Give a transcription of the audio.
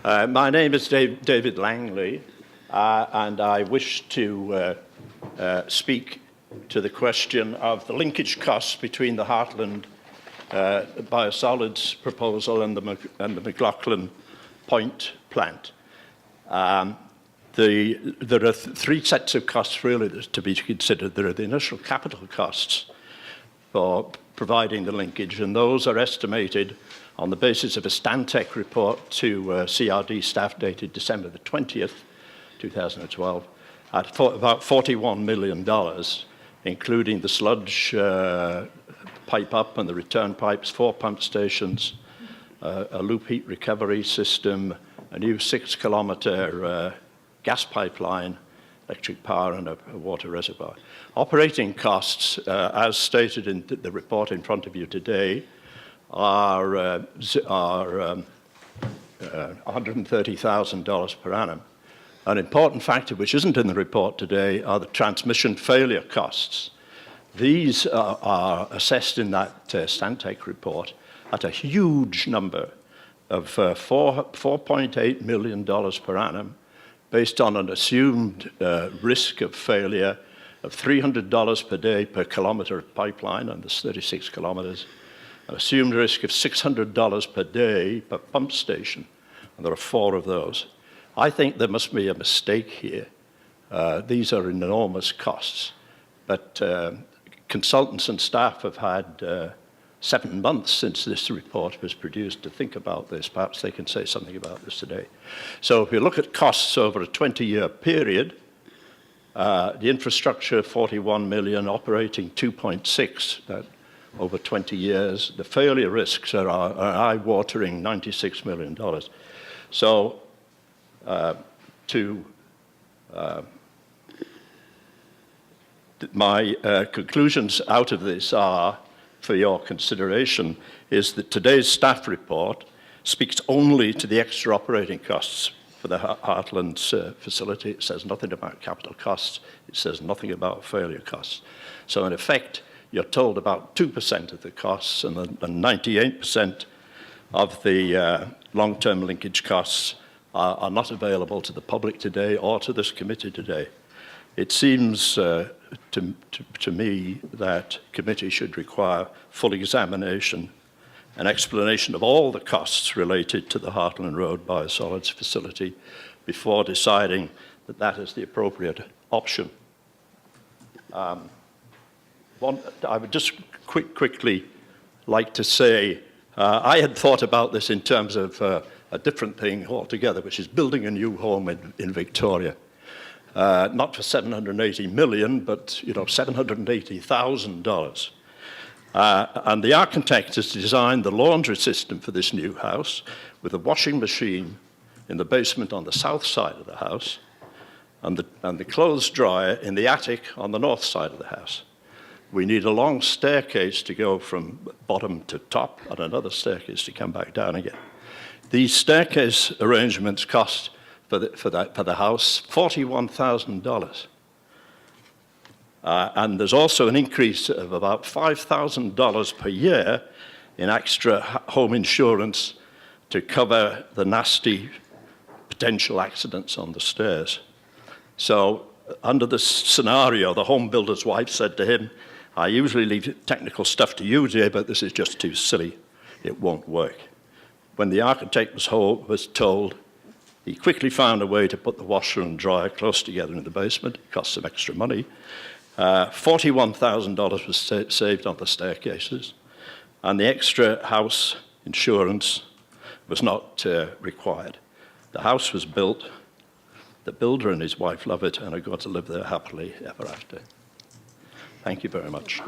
My name is David Langley, and I wish to speak to the question of the linkage costs between the Heartland biosolids proposal and the McLaughlin Point plant. There are three sets of costs really to be considered. There are the initial capital costs for providing the linkage, and those are estimated on the basis of a Stantec report to CRD staff dated December the 20th, 2012, at about $41 million, including the sludge pipe up and the return pipes, 4 pump stations, a loop heat recovery system, a new 6-kilometer gas pipeline, electric power, and a water reservoir. Operating costs, as stated in the report in front of you today, are $130,000 per annum. An important factor which isn't in the report today are the transmission failure costs. These are assessed in that Stantec report at a huge number of $4.8 million per annum, based on an assumed risk of failure of $300 per day per kilometer of pipeline, and there's 36 kilometers, an assumed risk of $600 per day per pump station, and there are 4 of those. I think there must be a mistake here. These are enormous costs, but consultants and staff have had 7 months since this report was produced to think about this. Perhaps they can say something about this today. So if you look at costs over a 20-year period, the infrastructure, 41 million, operating 2.6 over 20 years. The failure risks are eye-watering $96 million. So my conclusions out of this are, for your consideration, is that today's staff report speaks only to the extra operating costs for the Heartlands facility. It says nothing about capital costs. It says nothing about failure costs. So in effect, you're told about 2% of the costs, and 98% of the long-term linkage costs are not available to the public today or to this committee today. It seems to me that committee should require full examination and explanation of all the costs related to the Heartland Road biosolids facility before deciding that that is the appropriate option. I would just quickly like to say, I had thought about this in terms of a different thing altogether, which is building a new home in Victoria. Not for $780 million, but $780,000. And the architect has designed the laundry system for this new house with a washing machine in the basement on the south side of the house, and the clothes dryer in the attic on the north side of the house. We need a long staircase to go from bottom to top, and another staircase to come back down again. These staircase arrangements cost for the house $41,000. And there's also an increase of about $5,000 per year in extra home insurance to cover the nasty potential accidents on the stairs. So under this scenario, the home builder's wife said to him, "I usually leave technical stuff to you, dear, but this is just too silly. It won't work." When the architect was told, he quickly found a way to put the washer and dryer close together in the basement. It cost some extra money. $41,000 was saved on the staircases, and the extra house insurance was not required. The house was built. The builder and his wife love it and are going to live there happily ever after. Thank you very much.